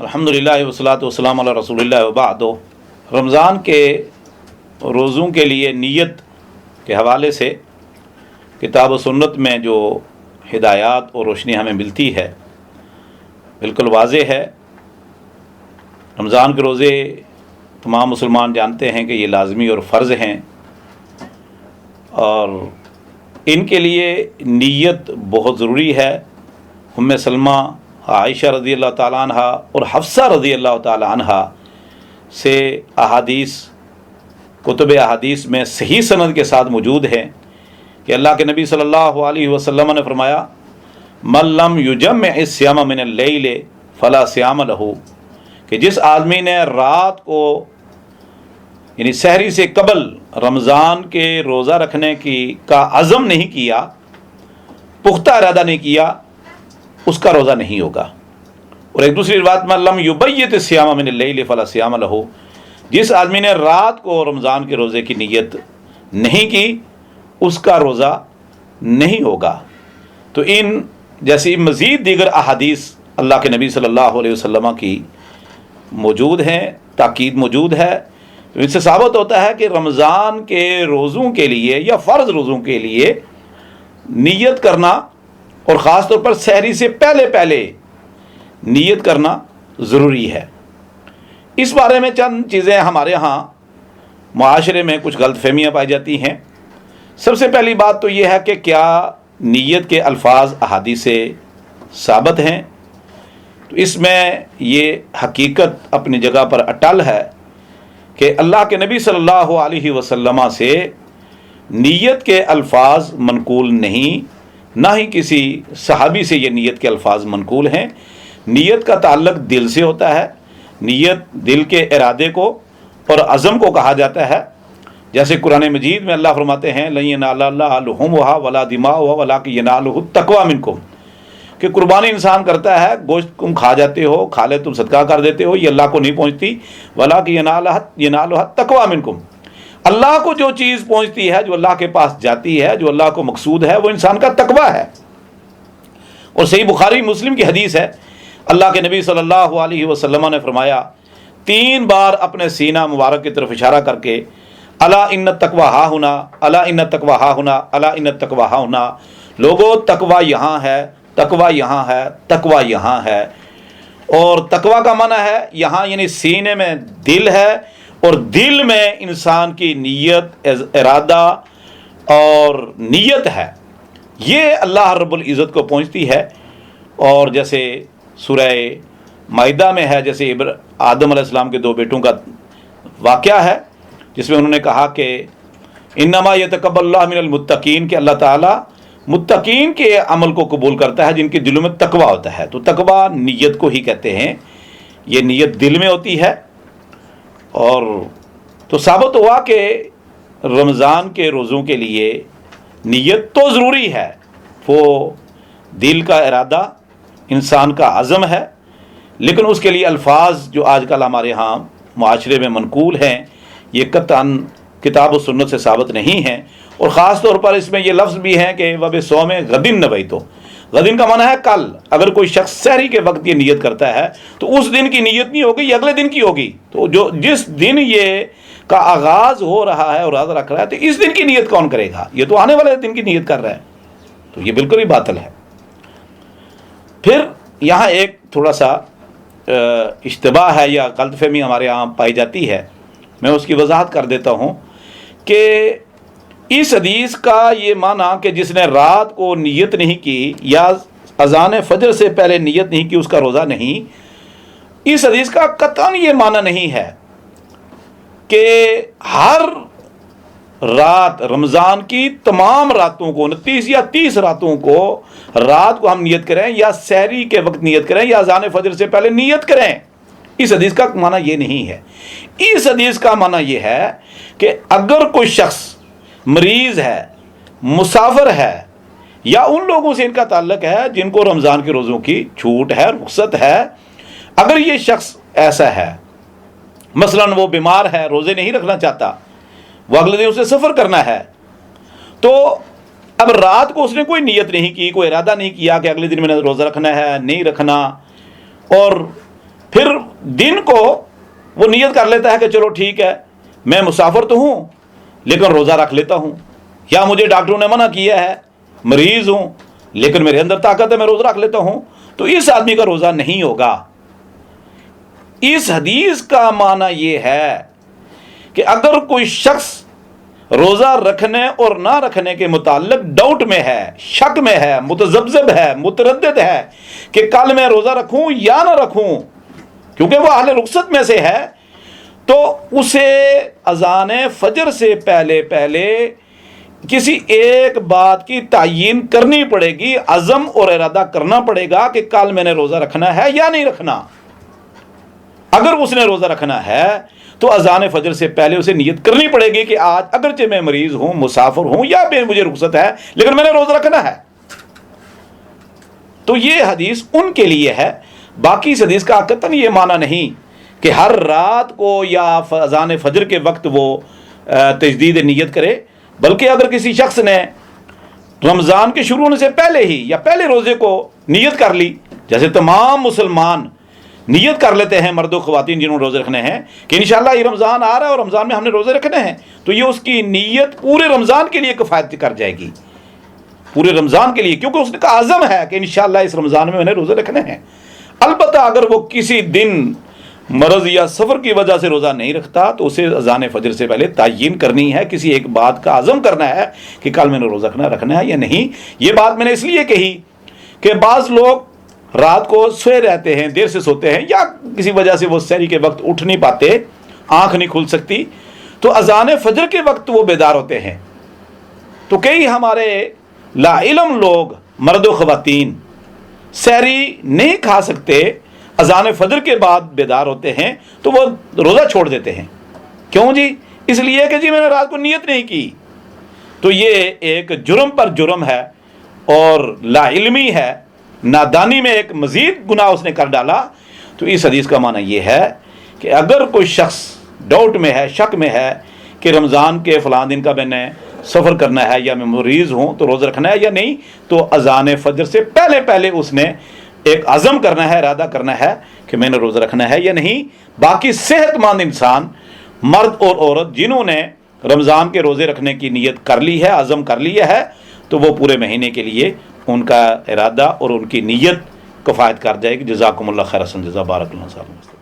الحمدللہ والصلاۃ والسلام علی رسول اللہ وبعد۔ رمضان کے روزوں کے لیے نیت کے حوالے سے کتاب و سنت میں جو ہدایات اور روشنی ہمیں ملتی ہے بالکل واضح ہے۔ رمضان کے روزے تمام مسلمان جانتے ہیں کہ یہ لازمی اور فرض ہیں، اور ان کے لیے نیت بہت ضروری ہے۔ ام سلمہ، عائشہ رضی اللہ تعالیٰ عنہ اور حفصہ رضی اللہ تعالیٰ عنہ سے احادیث، کتب احادیث میں صحیح سند کے ساتھ موجود ہیں کہ اللہ کے نبی صلی اللہ علیہ وسلم نے فرمایا، من لم یجمع الصیام من اللیل فلا صیام لہ، کہ جس آدمی نے رات کو یعنی سحری سے قبل رمضان کے روزہ رکھنے کا عزم نہیں کیا، پختہ ارادہ نہیں کیا، اس کا روزہ نہیں ہوگا۔ اور ایک دوسری روایت میں لم یبیت الصیام من اللیل فلا صیام لہ، جس آدمی نے رات کو رمضان کے روزے کی نیت نہیں کی اس کا روزہ نہیں ہوگا۔ تو ان جیسی مزید دیگر احادیث اللہ کے نبی صلی اللہ علیہ وسلم کی موجود ہیں، تاکید موجود ہے۔ تو اس سے ثابت ہوتا ہے کہ رمضان کے روزوں کے لیے یا فرض روزوں کے لیے نیت کرنا، اور خاص طور پر سحری سے پہلے نیت کرنا ضروری ہے۔ اس بارے میں چند چیزیں ہمارے ہاں معاشرے میں کچھ غلط فہمیاں پائی جاتی ہیں۔ سب سے پہلی بات تو یہ ہے کہ کیا نیت کے الفاظ احادیث سے ثابت ہیں؟ تو اس میں یہ حقیقت اپنی جگہ پر اٹل ہے کہ اللہ کے نبی صلی اللہ علیہ وسلم سے نیت کے الفاظ منقول نہیں، نہ ہی کسی صحابی سے یہ نیت کے الفاظ منقول ہیں۔ نیت کا تعلق دل سے ہوتا ہے، نیت دل کے ارادے کو اور عزم کو کہا جاتا ہے۔ جیسے قرآن مجید میں اللہ فرماتے ہیں لن ینال اللہ لحومھا ولا دماؤھا ولکن ینالہ التقوی منکم، کہ قربانی انسان کرتا ہے، گوشت تم کھا جاتے ہو، کھالے تم صدقہ کر دیتے ہو، یہ اللہ کو نہیں پہنچتی۔ ولکن ینالہ التقوی منکم، اللہ کو جو چیز پہنچتی ہے، جو اللہ کے پاس جاتی ہے، جو اللہ کو مقصود ہے، وہ انسان کا تقوی ہے۔ اور صحیح بخاری مسلم کی حدیث ہے، اللہ کے نبی صلی اللہ علیہ وسلم نے فرمایا 3 بار اپنے سینہ مبارک کی طرف اشارہ کر کے، الا ان التقوی ہا ہنا، الا ان التقوی ہا ہنا، الا ان التقوی ہا ہنا، لوگوں تقوی یہاں ہے، تقوی یہاں ہے، تقوی یہاں ہے۔ اور تقوی کا معنی ہے یہاں یعنی سینے میں دل ہے، اور دل میں انسان کی نیت، ارادہ اور نیت ہے، یہ اللہ رب العزت کو پہنچتی ہے۔ اور جیسے سورہ مائدہ میں ہے، جیسے آدم علیہ السلام کے 2 بیٹوں کا واقعہ ہے، جس میں انہوں نے کہا کہ انما یتقبل اللہ من المتقین، کہ اللہ تعالیٰ متقین کے عمل کو قبول کرتا ہے جن کے دلوں میں تقوی ہوتا ہے۔ تو تقوی نیت کو ہی کہتے ہیں، یہ نیت دل میں ہوتی ہے۔ اور تو ثابت ہوا کہ رمضان کے روزوں کے لیے نیت تو ضروری ہے، وہ دل کا ارادہ، انسان کا عزم ہے، لیکن اس کے لیے الفاظ جو آج کل ہمارے ہاں معاشرے میں منقول ہیں، یہ قطعاً کتاب و سنت سے ثابت نہیں ہیں۔ اور خاص طور پر اس میں یہ لفظ بھی ہے کہ وَبِصَوْمِ غَدٍ نَوَیْتُ، غدین کا معنی ہے کل۔ اگر کوئی شخص سحری کے وقت یہ نیت کرتا ہے تو اس دن کی نیت نہیں ہوگی، یہ اگلے دن کی ہوگی۔ تو جس دن یہ کا آغاز ہو رہا ہے اور روزہ رکھ رہا ہے، تو اس دن کی نیت کون کرے گا؟ یہ تو آنے والے دن کی نیت کر رہا ہے، تو یہ بالکل ہی باطل ہے۔ پھر یہاں ایک تھوڑا سا اشتباہ ہے یا غلط فہمی ہمارے یہاں پائی جاتی ہے، میں اس کی وضاحت کر دیتا ہوں کہ اس حدیث کا یہ معنی کہ جس نے رات کو نیت نہیں کی یا اذان فجر سے پہلے نیت نہیں کی اس کا روزہ نہیں، اس حدیث کا قطعاً یہ معنی نہیں ہے کہ ہر رات رمضان کی تمام راتوں کو 29 یا 30 راتوں کو رات کو ہم نیت کریں، یا سحری کے وقت نیت کریں، یا اذان فجر سے پہلے نیت کریں۔ اس حدیث کا معنی یہ نہیں ہے۔ اس حدیث کا معنی یہ ہے کہ اگر کوئی شخص مریض ہے، مسافر ہے، یا ان لوگوں سے ان کا تعلق ہے جن کو رمضان کے روزوں کی چھوٹ ہے، رخصت ہے، اگر یہ شخص ایسا ہے، مثلاً وہ بیمار ہے، روزے نہیں رکھنا چاہتا، وہ اگلے دن اسے سفر کرنا ہے، تو اب رات کو اس نے کوئی نیت نہیں کی، کوئی ارادہ نہیں کیا کہ اگلے دن میں نے روزہ رکھنا ہے، نہیں رکھنا، اور پھر دن کو وہ نیت کر لیتا ہے کہ چلو ٹھیک ہے میں مسافر تو ہوں لیکن روزہ رکھ لیتا ہوں، یا مجھے ڈاکٹروں نے منع کیا ہے، مریض ہوں لیکن میرے اندر طاقت ہے میں روزہ رکھ لیتا ہوں، تو اس آدمی کا روزہ نہیں ہوگا۔ اس حدیث کا معنی یہ ہے کہ اگر کوئی شخص روزہ رکھنے اور نہ رکھنے کے متعلق ڈاؤٹ میں ہے، شک میں ہے، متذبذب ہے، متردد ہے کہ کل میں روزہ رکھوں یا نہ رکھوں، کیونکہ وہ اہل رخصت میں سے ہے، تو اسے اذان فجر سے پہلے کسی ایک بات کی تعیین کرنی پڑے گی، عزم اور ارادہ کرنا پڑے گا کہ کل میں نے روزہ رکھنا ہے یا نہیں رکھنا۔ اگر اس نے روزہ رکھنا ہے تو اذان فجر سے پہلے اسے نیت کرنی پڑے گی کہ آج اگرچہ میں مریض ہوں، مسافر ہوں، یا مجھے رخصت ہے لیکن میں نے روزہ رکھنا ہے۔ تو یہ حدیث ان کے لیے ہے، باقی اس حدیث کا قطعاً یہ معنی نہیں کہ ہر رات کو یا اذان فجر کے وقت وہ تجدید نیت کرے، بلکہ اگر کسی شخص نے رمضان کے شروع ہونے سے پہلے ہی یا پہلے روزے کو نیت کر لی، جیسے تمام مسلمان نیت کر لیتے ہیں، مرد و خواتین جنہوں نے روزے رکھنے ہیں کہ انشاءاللہ یہ رمضان آ رہا ہے اور رمضان میں ہم نے روزے رکھنے ہیں، تو یہ اس کی نیت پورے رمضان کے لیے کفایت کر جائے گی، پورے رمضان کے لیے، کیونکہ اس کا عزم ہے کہ انشاءاللہ اس رمضان میں نے روزے رکھنے ہیں۔ البتہ اگر وہ کسی دن مرض یا سفر کی وجہ سے روزہ نہیں رکھتا تو اسے اذان فجر سے پہلے تعیین کرنی ہے، کسی ایک بات کا عزم کرنا ہے کہ کل میں نے روزہ رکھنا ہے یا نہیں۔ یہ بات میں نے اس لیے کہی کہ بعض لوگ رات کو سوئے رہتے ہیں، دیر سے سوتے ہیں، یا کسی وجہ سے وہ سحری کے وقت اٹھ نہیں پاتے، آنکھ نہیں کھل سکتی، تو اذان فجر کے وقت وہ بیدار ہوتے ہیں۔ تو کئی ہمارے لا علم لوگ مرد و خواتین سحری نہیں کھا سکتے، اذان فجر کے بعد بیدار ہوتے ہیں تو وہ روزہ چھوڑ دیتے ہیں۔ کیوں جی؟ اس لیے کہ جی میں نے رات کو نیت نہیں کی۔ تو یہ ایک جرم پر جرم ہے اور لا علمی ہے، نادانی میں ایک مزید گناہ اس نے کر ڈالا۔ تو اس حدیث کا معنی یہ ہے کہ اگر کوئی شخص ڈاؤٹ میں ہے، شک میں ہے کہ رمضان کے فلاں دن کا میں نے سفر کرنا ہے یا میں مریض ہوں تو روزہ رکھنا ہے یا نہیں، تو اذان فجر سے پہلے اس نے ایک عزم کرنا ہے، ارادہ کرنا ہے کہ میں نے روزہ رکھنا ہے یا نہیں۔ باقی صحت مند انسان، مرد اور عورت جنہوں نے رمضان کے روزے رکھنے کی نیت کر لی ہے، عزم کر لیا ہے، تو وہ پورے مہینے کے لیے ان کا ارادہ اور ان کی نیت کفایت کر جائے گی۔ جزاکم اللہ خیر، حسن جزا، بارک اللہ۔